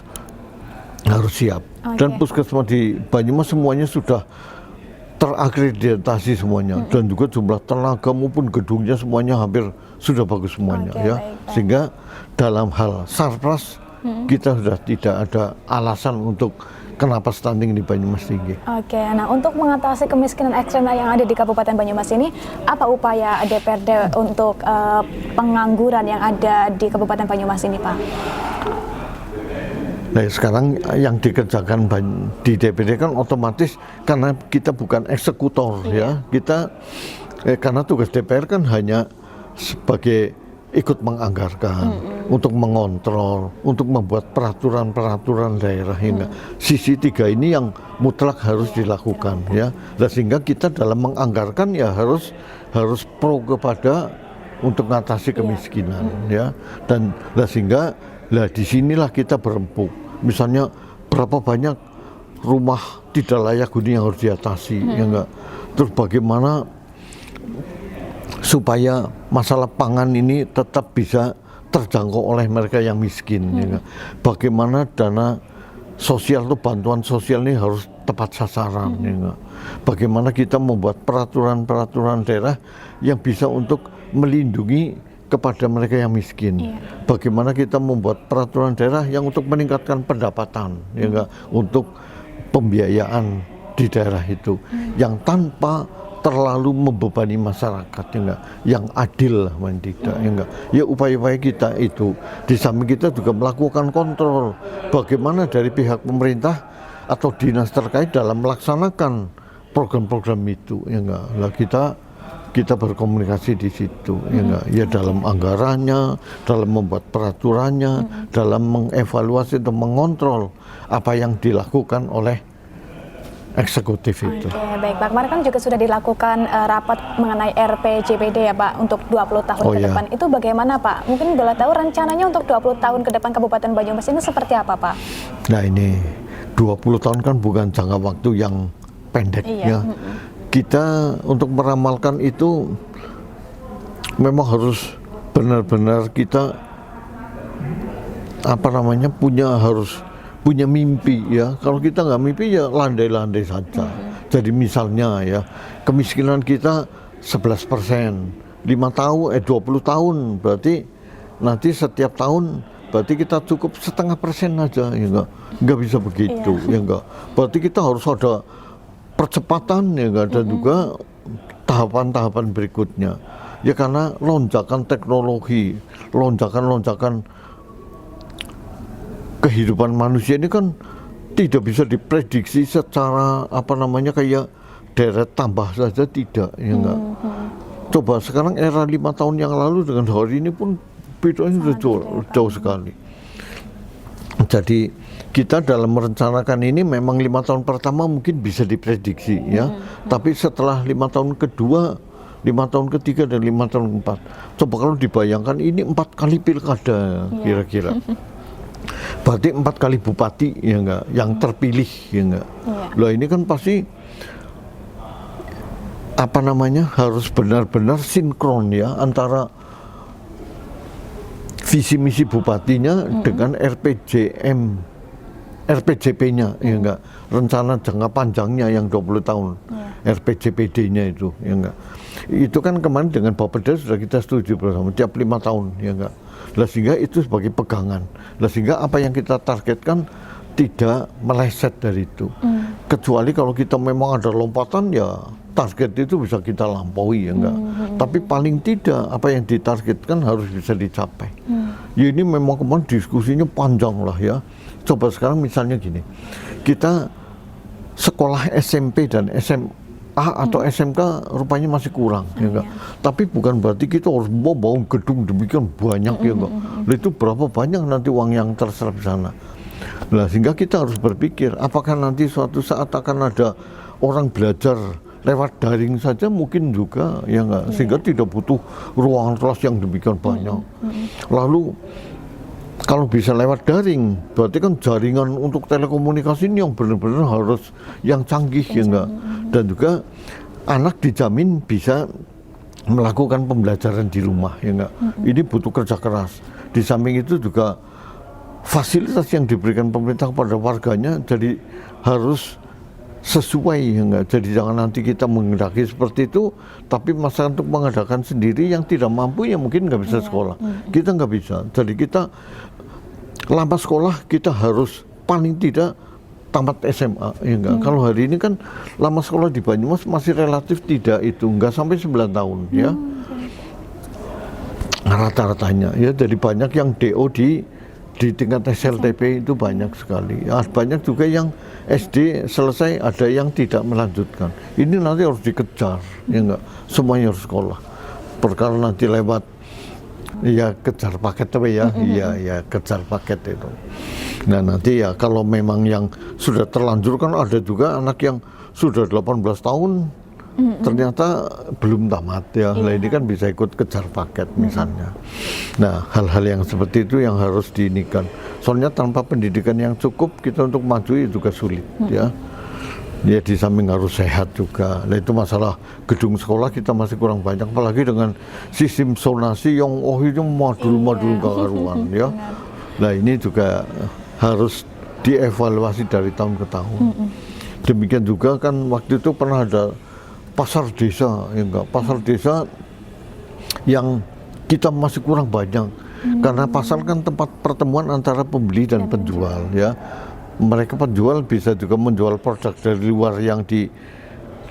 harus siap. Dan puskesmas di Banyumas semuanya sudah terakreditasi semuanya, dan juga jumlah tenaga maupun gedungnya semuanya hampir sudah bagus semuanya ya. Sehingga dalam hal sarpras kita sudah tidak ada alasan untuk kenapa stunting di Banyumas tinggi. Nah untuk mengatasi kemiskinan ekstrem yang ada di Kabupaten Banyumas ini, apa upaya DPRD untuk pengangguran yang ada di Kabupaten Banyumas ini, Pak? Nah sekarang yang dikerjakan di DPD kan otomatis karena kita bukan eksekutor ya, kita karena tugas DPR kan hanya sebagai ikut menganggarkan, untuk mengontrol, untuk membuat peraturan-peraturan daerah ini. Sisi tiga ini yang mutlak harus dilakukan ya. Dan sehingga kita dalam menganggarkan ya harus pro kepada untuk mengatasi kemiskinan ya. Dan sehingga disinilah kita berempuk. Misalnya berapa banyak rumah tidak layak huni yang harus diatasi ya enggak. Terus bagaimana supaya masalah pangan ini tetap bisa terjangkau oleh mereka yang miskin ya enggak. Bagaimana dana sosial itu, bantuan sosial ini harus tepat sasaran ya enggak. Bagaimana kita membuat peraturan-peraturan daerah yang bisa untuk melindungi kepada mereka yang miskin. Bagaimana kita membuat peraturan daerah yang untuk meningkatkan pendapatan, ya enggak, untuk pembiayaan di daerah itu, yang tanpa terlalu membebani masyarakat, ya enggak, yang adil lah, tidak, ya enggak. Ya upaya-upaya kita itu, di samping kita juga melakukan kontrol, bagaimana dari pihak pemerintah atau dinas terkait dalam melaksanakan program-program itu, ya enggak. Lah kita kita berkomunikasi di situ, ya enggak? Ya dalam anggarannya, dalam membuat peraturannya, dalam mengevaluasi atau mengontrol apa yang dilakukan oleh eksekutif itu. Oke, baik Pak. Kemarin kan juga sudah dilakukan rapat mengenai RPJPD ya Pak untuk 20 tahun ke depan. Itu bagaimana Pak? Mungkin boleh tahu rencananya untuk 20 tahun ke depan Kabupaten Banyumas ini seperti apa Pak? Nah ini 20 tahun kan bukan jangka waktu yang pendek ya. Kita untuk meramalkan itu memang harus benar-benar kita harus punya mimpi ya. Kalau kita nggak mimpi ya landai-landai saja. Jadi misalnya ya kemiskinan kita 11%, 20 tahun berarti nanti setiap tahun berarti kita cukup 0,5% aja ya nggak bisa begitu ya enggak. Berarti kita harus ada percepatan ya enggak, dan juga tahapan-tahapan berikutnya ya, karena lonjakan teknologi, lonjakan kehidupan manusia ini kan tidak bisa diprediksi secara kayak deret tambah saja, tidak ya enggak. Coba sekarang era 5 tahun yang lalu dengan hari ini pun bedanya sudah jauh sekali. Jadi kita dalam merencanakan ini memang 5 tahun pertama mungkin bisa diprediksi ya, tapi setelah 5 tahun kedua, 5 tahun ketiga dan 5 tahun keempat, coba kalau dibayangkan ini 4 kali pilkada kira-kira. Berarti 4 kali bupati ya enggak yang terpilih ya enggak. Loh ini kan pasti harus benar-benar sinkron ya antara visi misi bupatinya dengan RPJP-nya ya enggak, rencana jangka panjangnya yang 20 tahun, RPJPD-nya itu ya enggak. Itu kan kemarin dengan Bapeda sudah kita setuju bersama tiap 5 tahun ya enggak. Lah sehingga itu sebagai pegangan. Lah sehingga apa yang kita targetkan tidak meleset dari itu. Kecuali kalau kita memang ada lompatan ya target itu bisa kita lampaui ya enggak. Tapi paling tidak apa yang ditargetkan harus bisa dicapai. Ya ini memang kemarin diskusinya panjang lah ya. Coba sekarang misalnya gini, kita sekolah SMP dan SMA atau SMK rupanya masih kurang ya enggak. Tapi bukan berarti kita harus membangun gedung demikian banyak ya enggak. Itu berapa banyak nanti uang yang terserap di sana. Nah, sehingga kita harus berpikir apakah nanti suatu saat akan ada orang belajar lewat daring saja, mungkin juga ya enggak, sehingga tidak butuh ruangan kelas yang demikian banyak. Lalu kalau bisa lewat daring, berarti kan jaringan untuk telekomunikasi ini yang benar-benar harus yang canggih ya enggak. Dan juga anak dijamin bisa melakukan pembelajaran di rumah ya enggak. Ini butuh kerja keras. Di samping itu juga fasilitas yang diberikan pemerintah kepada warganya jadi harus sesuai ya enggak. Jadi jangan nanti kita menghendaki seperti itu, tapi masa untuk mengadakan sendiri yang tidak mampu ya mungkin nggak bisa sekolah. Kita nggak bisa. Jadi kita lama sekolah kita harus paling tidak tamat SMA ya enggak. Kalau hari ini kan lama sekolah di Banyumas masih relatif tidak itu, enggak sampai 9 tahun ya. Rata-ratanya ya, jadi banyak yang DO di tingkat SLTP itu banyak sekali. Banyak juga yang SD selesai, ada yang tidak melanjutkan. Ini nanti harus dikejar ya enggak. Semuanya harus sekolah. Perkara nanti lewat ya kejar paket tapi ya, ya kejar paket itu. Nah nanti ya kalau memang yang sudah terlanjur kan ada juga anak yang sudah 18 tahun ternyata belum tamat ya. Nah ini kan bisa ikut kejar paket misalnya. Nah hal-hal yang seperti itu yang harus diinikan. Soalnya tanpa pendidikan yang cukup kita untuk maju itu juga sulit ya. Ya di samping harus sehat juga. Nah itu masalah gedung sekolah kita masih kurang banyak, apalagi dengan sistem zonasi yang itu madul-madul karuan ya. Nah ini juga harus dievaluasi dari tahun ke tahun. Demikian juga kan waktu itu pernah ada pasar desa ya enggak, pasar desa yang kita masih kurang banyak. Karena pasar kan tempat pertemuan antara pembeli dan penjual ya. Mereka penjual bisa juga menjual produk dari luar yang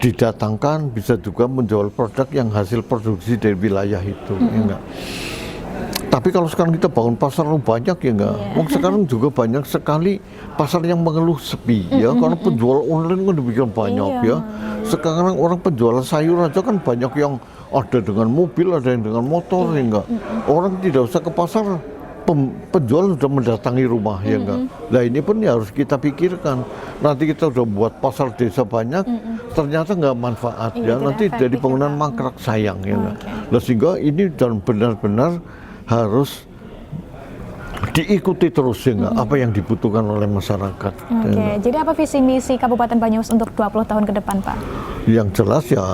didatangkan, bisa juga menjual produk yang hasil produksi dari wilayah itu ya enggak. Tapi kalau sekarang kita bangun pasar banyak ya enggak. Sekarang juga banyak sekali pasar yang mengeluh sepi ya, karena penjual online kan demikian banyak ya. Sekarang orang penjual sayur aja kan banyak yang ada dengan mobil, ada yang dengan motor, ya enggak. Orang tidak usah ke pasar, penjual sudah mendatangi rumah, ya enggak. Nah ini pun ya harus kita pikirkan. Nanti kita udah buat pasar desa banyak, ternyata nggak manfaat, ya. Nanti jadi bangunan mangkrak, sayang, ya enggak. Nah sehingga ini dan benar-benar harus diikuti terus, ya enggak, apa yang dibutuhkan oleh masyarakat. Jadi apa visi misi Kabupaten Banyumas untuk 20 tahun ke depan, Pak? Yang jelas ya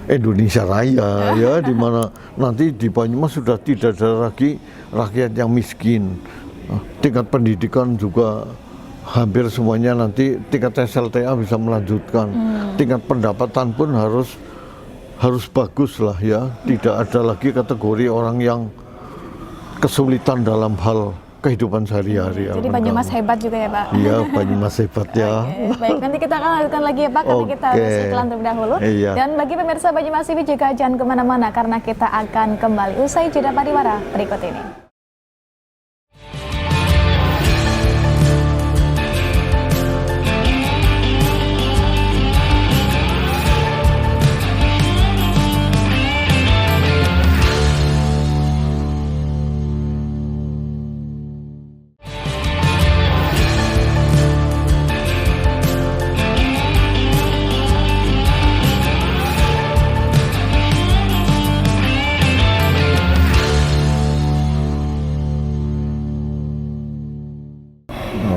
Indonesia Raya, ya, di mana nanti di Banyumas sudah tidak ada lagi rakyat yang miskin. Tingkat pendidikan juga hampir semuanya nanti tingkat SLTA bisa melanjutkan. Tingkat pendapatan pun harus bagus lah, ya. Tidak ada lagi kategori orang yang kesulitan dalam hal kehidupan sehari-hari. Jadi Banyumas hebat juga ya, Pak? Iya, Banyumas hebat, ya. Baik, nanti kita akan lanjutkan lagi ya, Pak, karena kita harus iklan terlebih dahulu. Dan bagi pemirsa Banyumas TV juga jangan kemana-mana, karena kita akan kembali usai jeda pariwara berikut ini.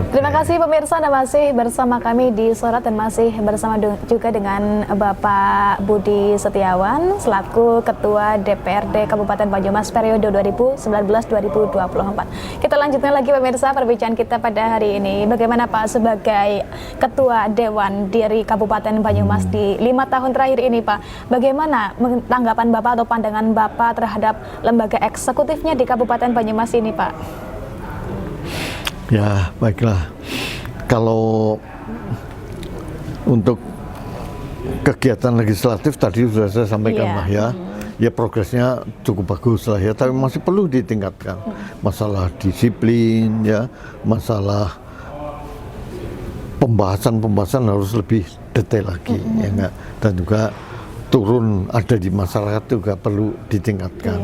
Terima kasih pemirsa, Anda masih bersama kami di Sorot dan masih bersama juga dengan Bapak Budi Setiawan selaku Ketua DPRD Kabupaten Banyumas periode 2019-2024. Kita lanjutkan lagi pemirsa perbincangan kita pada hari ini. Bagaimana Pak sebagai Ketua Dewan dari Kabupaten Banyumas di 5 tahun terakhir ini, Pak? Bagaimana tanggapan Bapak atau pandangan Bapak terhadap lembaga eksekutifnya di Kabupaten Banyumas ini, Pak? Ya, baiklah. Kalau untuk kegiatan legislatif tadi sudah saya sampaikan lah, ya. Ya progresnya cukup bagus lah, ya, tapi masih perlu ditingkatkan. Masalah disiplin, ya, masalah pembahasan harus lebih detail lagi, ya enggak? Dan juga turun ada di masyarakat juga perlu ditingkatkan.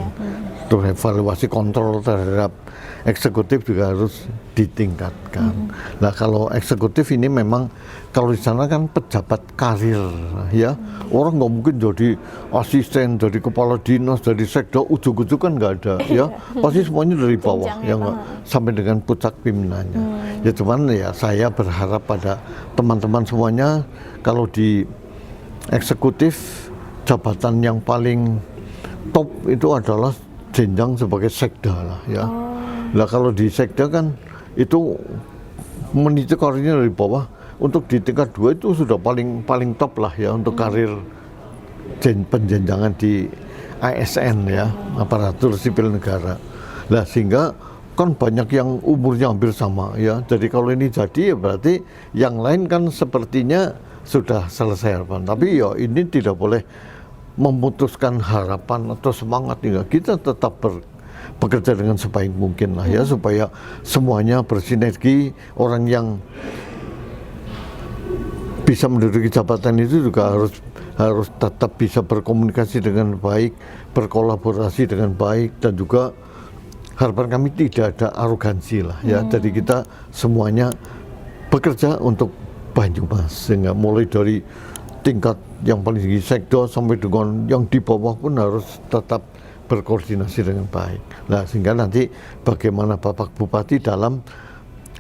Terus evaluasi kontrol terhadap eksekutif juga harus ditingkatkan. Nah kalau eksekutif ini memang kalau di sana kan pejabat karir, ya, orang nggak mungkin jadi asisten, jadi kepala dinas, jadi sekda, ujug-ujug kan nggak ada, ya. Pasti semuanya dari bawah, ya nggak, sampai dengan puncak pimpinannya. Ya cuman ya saya berharap pada teman-teman semuanya kalau di eksekutif jabatan yang paling top itu adalah jenjang sebagai sekda lah, ya. Nah kalau di sekda kan itu meniti karirnya dari bawah, untuk di tingkat 2 itu sudah paling top lah, ya, untuk karir penjenjangan di ASN, ya, aparatur sipil negara. Nah sehingga kan banyak yang umurnya hampir sama, ya. Jadi kalau ini jadi ya berarti yang lain kan sepertinya sudah selesai harapan. Tapi ya ini tidak boleh memutuskan harapan atau semangat, ya. Kita tetap bekerja dengan sebaik mungkin lah, ya, supaya semuanya bersinergi. Orang yang bisa menduduki jabatan itu juga harus tetap bisa berkomunikasi dengan baik, berkolaborasi dengan baik, dan juga harapan kami tidak ada arogansi lah, ya. Jadi kita semuanya bekerja untuk Banyumas, sehingga mulai dari tingkat yang paling tinggi sekda sampai dengan yang di bawah pun harus tetap berkoordinasi dengan baik. Nah sehingga nanti bagaimana Bapak Bupati dalam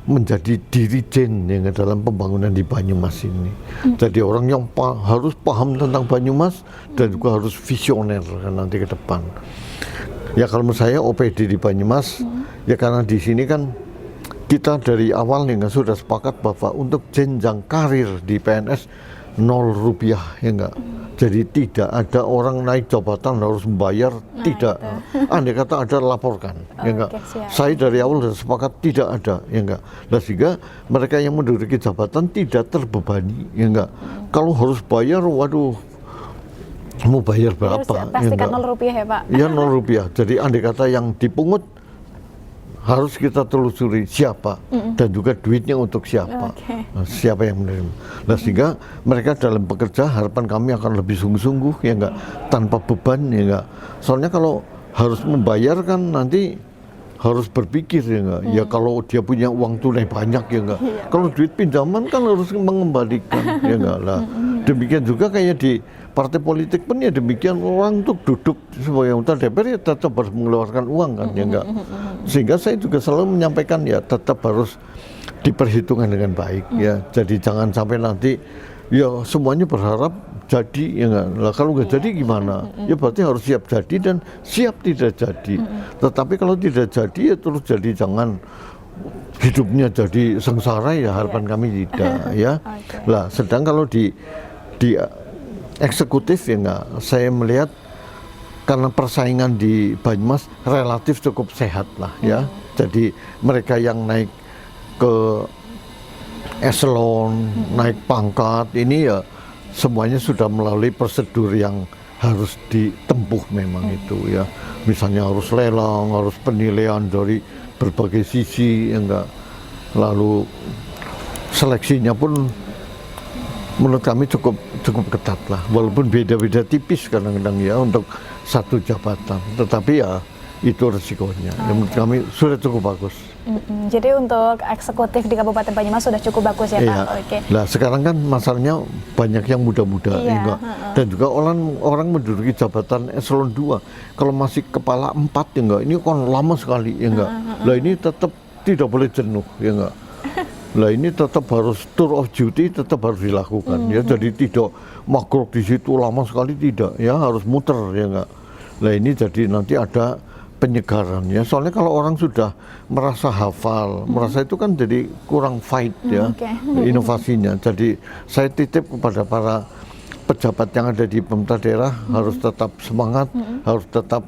menjadi dirijen yang dalam pembangunan di Banyumas ini. Jadi orang yang harus paham tentang Banyumas dan juga harus visioner kan nanti ke depan. Ya kalau menurut saya OPD di Banyumas, ya karena di sini kan kita dari awal nih sudah sepakat bahwa untuk jenjang karir di PNS 0 rupiah, ya enggak. Jadi tidak ada orang naik jabatan harus membayar, tidak. Andai kata ada laporkan, ya enggak. Saya dari awal sudah sepakat tidak ada, ya enggak. Nah sehingga mereka yang menduduki jabatan tidak terbebani, ya enggak. Kalau harus bayar, waduh, mau bayar berapa? Pastikan 0 rupiah ya Pak. Iya 0 rupiah. Jadi andai kata yang dipungut harus kita telusuri siapa dan juga duitnya untuk siapa, siapa yang menerima. Nah, sehingga mereka dalam bekerja harapan kami akan lebih sungguh-sungguh ya enggak, tanpa beban ya enggak. Soalnya kalau harus membayar kan nanti harus berpikir ya enggak. Ya kalau dia punya uang tunai banyak ya enggak. Kalau duit pinjaman kan harus mengembalikan ya enggak lah. Demikian juga kayak di partai politik pun ya demikian, orang untuk duduk sebagai anggota DPR ya tetap harus mengeluarkan uang kan ya enggak. Sehingga saya juga selalu menyampaikan ya tetap harus diperhitungkan dengan baik ya. Jadi jangan sampai nanti ya semuanya berharap jadi ya enggak. Lah kalau nggak jadi gimana? Ya berarti harus siap jadi dan siap tidak jadi. Tetapi kalau tidak jadi ya terus jadi, jangan hidupnya jadi sengsara ya, harapan kami tidak ya. Lah sedang kalau di eksekutif ya enggak, saya melihat karena persaingan di Banyumas relatif cukup sehat lah ya. Jadi mereka yang naik ke eselon, naik pangkat ini ya semuanya sudah melalui prosedur yang harus ditempuh memang itu ya. Misalnya harus lelang, harus penilaian dari berbagai sisi ya enggak. Lalu seleksinya pun menurut kami cukup ketat lah, walaupun beda-beda tipis kadang-kadang ya untuk satu jabatan, tetapi ya itu resikonya. Yang menurut kami sudah cukup bagus. Jadi untuk eksekutif di Kabupaten Banyumas sudah cukup bagus ya Pak. Iya. Nah sekarang kan masalahnya banyak yang muda-muda ya, dan juga orang menduduki jabatan eselon 2 kalau masih kepala 4 ya enggak, ini kan lama sekali ya enggak. Lah ini tetap tidak boleh jenuh ya enggak. Lah ini tetap harus tour of duty, tetap harus dilakukan ya. Jadi tidak makruk di situ lama sekali, tidak ya, harus muter ya enggak. Lah ini jadi nanti ada penyegaran ya. Soalnya kalau orang sudah merasa hafal, merasa itu kan jadi kurang fight ya inovasinya. Jadi saya titip kepada para pejabat yang ada di pemerintah daerah harus tetap semangat, harus tetap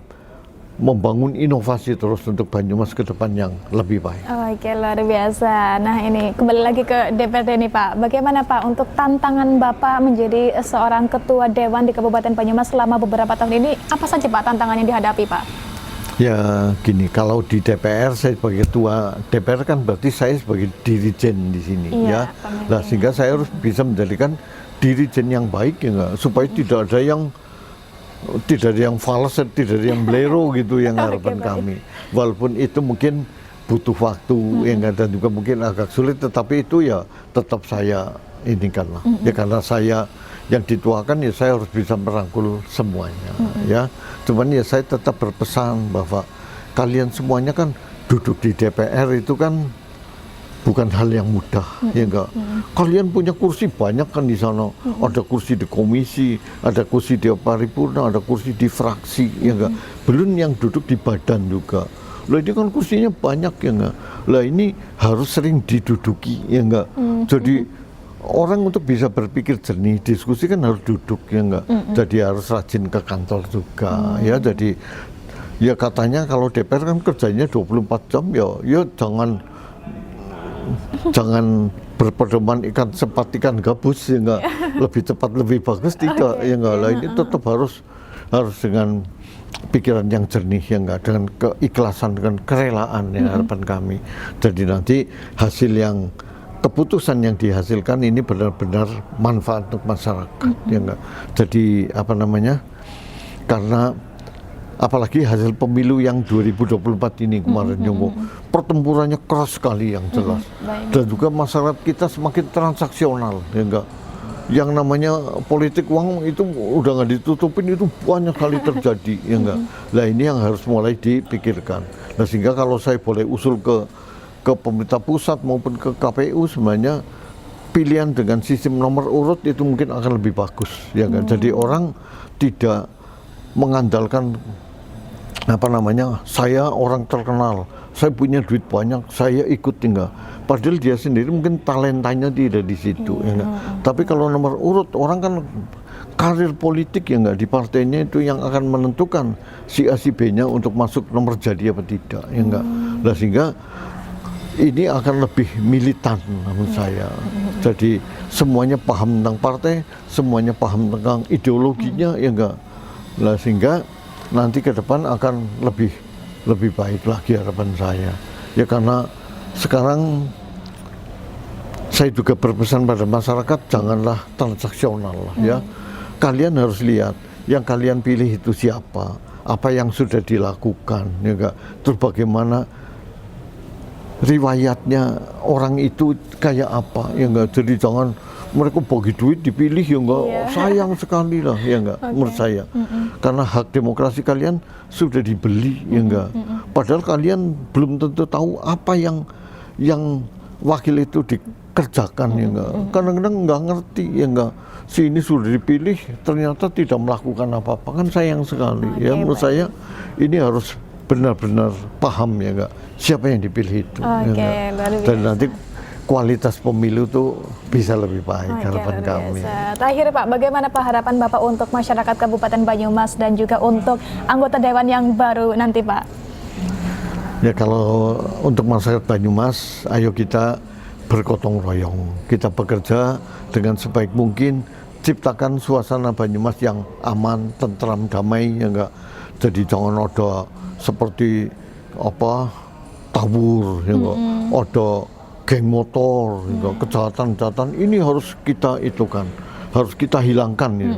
membangun inovasi terus untuk Banyumas ke depan yang lebih baik. Oke, luar biasa. Nah ini kembali lagi ke DPRD nih Pak. Bagaimana Pak untuk tantangan Bapak menjadi seorang ketua Dewan di Kabupaten Banyumas selama beberapa tahun ini? Apa saja Pak tantangan yang dihadapi Pak? Ya gini, kalau di DPR saya sebagai ketua DPR kan berarti saya sebagai dirijen di sini ya. Nah sehingga saya harus bisa menjadikan dirijen yang baik ya enggak, supaya tidak ada yang fals, tidak ada yang blero gitu yang harapan kami. Walaupun itu mungkin butuh waktu ya enggak, dan juga mungkin agak sulit, tetapi itu ya tetap saya inikan lah. Ya karena saya yang dituakan ya saya harus bisa merangkul semuanya ya. Cuman ya saya tetap berpesan bahwa kalian semuanya kan duduk di DPR itu kan bukan hal yang mudah ya enggak. Kalian punya kursi banyak kan di sana. Ada kursi di komisi, ada kursi di paripurna, ada kursi di fraksi ya enggak. Belum yang duduk di badan juga. Lah ini kan kursinya banyak ya enggak. Lah ini harus sering diduduki ya enggak. Jadi orang untuk bisa berpikir jernih, diskusi kan harus duduk ya enggak. Jadi harus rajin ke kantor juga ya. Jadi ya katanya kalau DPR kan kerjanya 24 jam ya jangan berpedoman ikan cepat ikan gabus ya enggak. Lebih cepat lebih bagus tidak ya enggak. Lah ini tetap harus dengan pikiran yang jernih ya enggak, dengan keikhlasan, dengan kerelaan ya harapan kami. Jadi nanti keputusan yang dihasilkan ini benar-benar manfaat untuk masyarakat ya enggak. Jadi karena apalagi hasil pemilu yang 2024 ini kemarin pertempurannya keras sekali yang jelas. Dan juga masyarakat kita semakin transaksional ya enggak. Yang namanya politik uang itu udah nggak ditutupin, itu banyak kali terjadi ya enggak. Nah ini yang harus mulai dipikirkan. Nah sehingga kalau saya boleh usul ke pemerintah pusat maupun ke KPU, sebenarnya pilihan dengan sistem nomor urut itu mungkin akan lebih bagus ya kan. Jadi orang tidak mengandalkan saya orang terkenal, saya punya duit banyak, saya ikut tinggal. Padahal dia sendiri mungkin talentanya tidak di situ ya enggak. Tapi kalau nomor urut, orang kan karir politik ya enggak, di partainya itu yang akan menentukan si A si B-nya untuk masuk nomor jadi apa tidak ya enggak. Nah sehingga ini akan lebih militan menurut saya. Jadi semuanya paham tentang partai, semuanya paham tentang ideologinya ya enggak. Nah sehingga nanti ke depan akan lebih baik lagi harapan saya. Ya karena sekarang saya juga berpesan pada masyarakat, janganlah transaksional lah ya. Kalian harus lihat yang kalian pilih itu siapa, apa yang sudah dilakukan, ya enggak? Terus bagaimana riwayatnya orang itu kayak apa, ya enggak? Jadi jangan mereka bagi duit dipilih, ya enggak? Sayang sekali lah, ya enggak? Menurut saya, karena hak demokrasi kalian sudah dibeli, ya enggak? Padahal kalian belum tentu tahu apa yang wakil itu dikerjakan, ya enggak? Kadang-kadang enggak ngerti, ya enggak? Si ini sudah dipilih ternyata tidak melakukan apa-apa, kan sayang sekali. Ya menurut saya ini harus benar-benar paham, ya enggak, siapa yang dipilih itu, ya enggak? Dan nanti kualitas pemilu itu bisa lebih baik, harapan kami. Terakhir Pak, bagaimana Pak harapan Bapak untuk masyarakat Kabupaten Banyumas dan juga untuk anggota Dewan yang baru nanti Pak? Ya kalau untuk masyarakat Banyumas, ayo kita bergotong royong, kita bekerja dengan sebaik mungkin, ciptakan suasana Banyumas yang aman, tentram, damai, ya enggak. Jadi jangan ada seperti apa tabur, ya enggak, ada geng motor, ya enggak, kejahatan-kejahatan ini harus kita itukan, harus kita hilangkan, ya.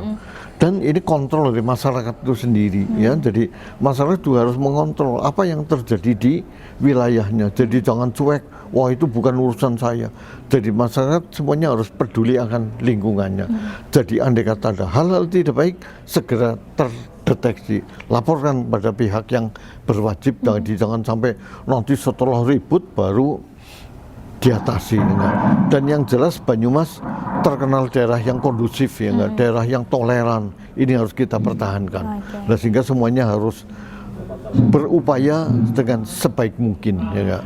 Dan ini kontrol dari masyarakat itu sendiri, ya. Jadi masyarakat juga harus mengontrol apa yang terjadi di wilayahnya. Jadi jangan cuek, wah itu bukan urusan saya. Jadi masyarakat semuanya harus peduli akan lingkungannya. Jadi andai kata ada hal-hal tidak baik, segera terdeteksi, laporkan pada pihak yang berwajib. Jadi jangan sampai nanti setelah ribut baru diatasi, ya. Dan yang jelas Banyumas terkenal daerah yang kondusif, ya, daerah yang toleran. Ini harus kita pertahankan. Nah, sehingga semuanya harus berupaya dengan sebaik mungkin, ya.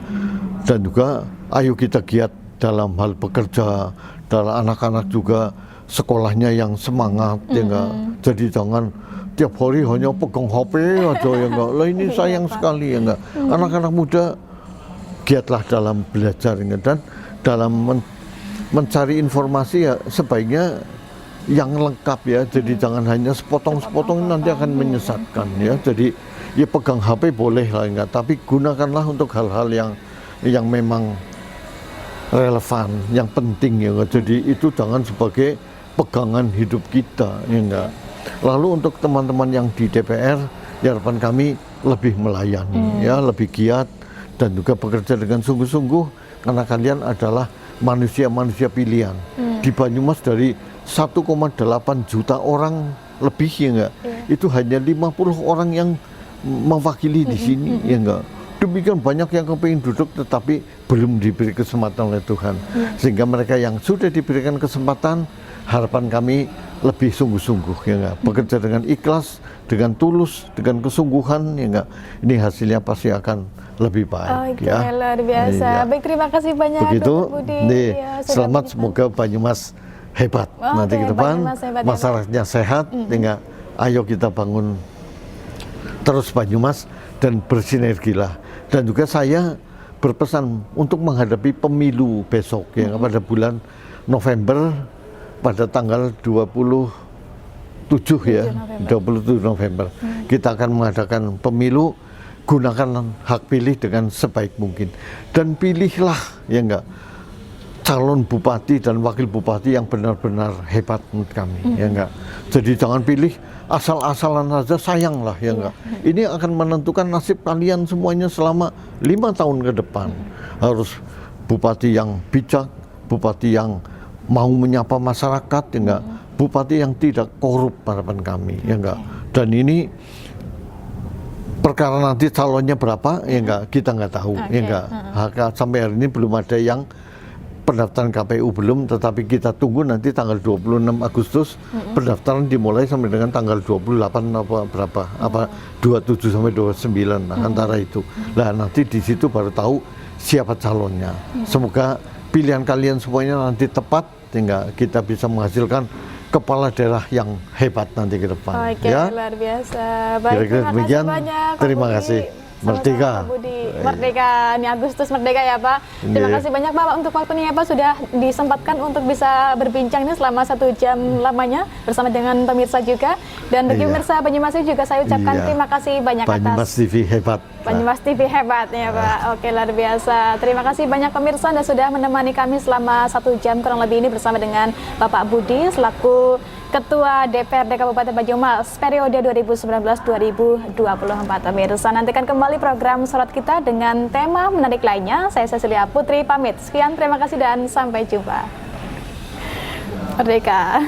Dan juga ayo kita giat dalam hal bekerja, dalam anak-anak juga sekolahnya yang semangat, ya enggak. Jadi jangan tiap hari hanya pegang HP aja, ya enggak. Lah ini sayang sekali, ya enggak. Anak-anak muda giatlah dalam belajar, ya, dan dalam mencari informasi ya sebaiknya yang lengkap, ya. Jadi jangan hanya sepotong-sepotong, nanti akan menyesatkan, ya. Jadi ya pegang HP boleh lah, enggak, tapi gunakanlah untuk hal-hal yang memang relevan, yang penting, ya enggak. Jadi itu jangan sebagai pegangan hidup kita, ya enggak. Lalu untuk teman-teman yang di DPR, ya harapan kami lebih melayani, ya, lebih giat dan juga bekerja dengan sungguh-sungguh, karena kalian adalah manusia-manusia pilihan. Di Banyumas dari 1,8 juta orang lebih, ya enggak, itu hanya 50 orang yang mewakili di sini, ya enggak. Demikian banyak yang kepingin duduk tetapi belum diberi kesempatan oleh Tuhan. Sehingga mereka yang sudah diberikan kesempatan, harapan kami lebih sungguh-sungguh, ya enggak, bekerja dengan ikhlas, dengan tulus, dengan kesungguhan, ya enggak. Ini hasilnya pasti akan lebih baik, ya. Luar biasa. Iya. Baik, terima kasih banyak. Begitu, Budi. Ya, selamat, semoga Banyumas hebat nanti ke depan, masyarakatnya sehat, sehingga ayo kita bangun terus Banyumas dan bersinergilah. Dan juga saya berpesan untuk menghadapi pemilu besok, ya, pada bulan November, pada tanggal 27, ya, 27 November. Kita akan mengadakan pemilu, gunakan hak pilih dengan sebaik mungkin. Dan pilihlah, ya enggak, calon bupati dan wakil bupati yang benar-benar hebat menurut kami, ya enggak. Jadi jangan pilih asal-asalan saja, sayang lah, ya enggak. Ini akan menentukan nasib kalian semuanya selama 5 tahun ke depan. Harus bupati yang bijak, bupati yang mau menyapa masyarakat, ya enggak, bupati yang tidak korup, harapan kami, ya enggak. Dan ini perkara nanti calonnya berapa, ya enggak, kita nggak tahu, ya enggak. Sampai hari ini belum ada yang pendaftaran KPU belum, tetapi kita tunggu nanti tanggal 26 Agustus pendaftaran dimulai sampai dengan tanggal 28 apa berapa, apa 27 sampai 29, nah, antara itu. Nah, nanti di situ baru tahu siapa calonnya. Semoga pilihan kalian semuanya nanti tepat, sehingga kita bisa menghasilkan kepala daerah yang hebat nanti ke depan. Oke, ya. luar biasa. Baik, Kira-kira terima kasih demikian. banyak. Terima kasih. Merdeka. Sama-sama, Pak Budi. Merdeka, ini Agustus Merdeka ya Pak. Terima Iya. kasih banyak Pak untuk waktunya ya Pak, sudah disempatkan untuk bisa berbincang ini selama 1 jam lamanya bersama dengan pemirsa juga. Dan bagi Iya. pemirsa Banyumas juga saya ucapkan Iya. terima kasih banyak Banyumas atas TV hebat. Banyumas TV hebat ya Pak. Oke, luar biasa. Terima kasih banyak pemirsa Anda sudah menemani kami selama 1 jam kurang lebih ini bersama dengan Bapak Budi selaku Ketua DPRD Kabupaten Banyumas periode 2019-2024. Pemirsa, nantikan kembali program Sorot kita dengan tema menarik lainnya. Saya Cecilia Putri pamit. Sekian, terima kasih dan sampai jumpa. Merdeka.